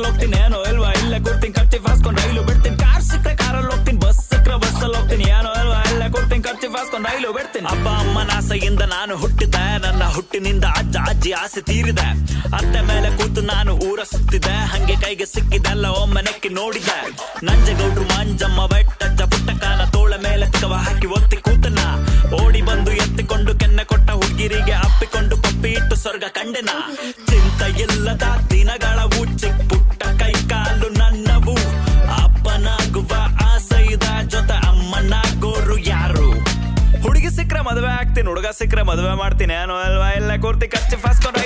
ಹೋಗ್ತೀನಿ ಏನೋ ಇಲ್ವಾ ಇಲ್ಲ ಕೊಡ್ತೀನಿ ಖರ್ಚಿ ಫಾಸ್ಕೊಂಡು ರೈಲು ಬಿಡ್ತೀನಿ. ಕಾರ್ ಸಿಕ್ಕರೆ ಕಾರಲ್ಲಿ ಹೋಗ್ತೀನಿ, ಬಸ್ ಸಿಕ್ಕರೆ ಬಸ್ಸಲ್ಲಿ ಹೋಗ್ತೀನಿ. ಏನೋ ಇಲ್ವಾ ಇಲ್ಲ ಕೊಡ್ತೀನಿ ಖರ್ಚಿ ಫಾಸ್ಕೊಂಡು ರೈಲು ಬಿಡ್ತೀನಿ. ಅಪ್ಪ ಅಮ್ಮನ ಆಸೆಯಿಂದ ನಾನು ಹುಟ್ಟಿದ್ದೆ, ನನ್ನ ಹುಟ್ಟಿನಿಂದ ಅಜ್ಜ ಅಜ್ಜಿ ಆಸೆ ತೀರಿದೆ. ಅತ್ತೆ ಮೇಲೆ ಕೂತು ನಾನು ಊರ ಸುತ್ತಿದ್ದೆ, ಹಂಗೆ ಕೈಗೆ ಸಿಕ್ಕಿದೆಲ್ಲ ಒಮ್ಮೆ ನೆಕ್ಕಿ ನೋಡಿದ್ದೆ. ನಂಜೇಗೌಡ್ರು ಮಂಜಮ್ಮ ಬೆಟ್ಟಜ್ಜ ಪುಟ್ಟಕ್ಕನ ತೋಳ ಮೇಲೆ ತಿಕವ ಹಾಕಿ ಒತ್ತಿ ಕೂತನ. ಓಡಿ ಬಂದು ಎತ್ತಿಕೊಂಡು ಕೆನ್ನೆ ಕೊಟ್ಟ ಹುಡುಗಿರಿಗೆ ಅಪ್ಪಿಕೊಂಡು ಪಪ್ಪಿ ಇಟ್ಟು ಸ್ವರ್ಗ ಕಂಡೆನ. ಚಿಂತ ಇಲ್ಲದ ದಿನಗಳ ಚಿಕ್ಕ ಪುಟ್ಟ ಕೈ ಕಾಲು ನನ್ನವು. ಅಪ್ಪನಾಗುವ ಆಸೆ ಇದ ಜೊತೆ ಅಮ್ಮನಾಗೋರು ಯಾರು? ಹುಡುಗಿ ಸಿಕ್ಕರೆ ಮದುವೆ ಆಗ್ತೀನಿ, ಹುಡುಗ ಸಿಕ್ಕರೆ ಮದುವೆ ಮಾಡ್ತೀನಿ. ಏನೋ ಅಲ್ವಾ ಎಲ್ಲ ಕೊಡ್ತಿ ಖರ್ಚು ಫಾಸ್ಕೊಂಡು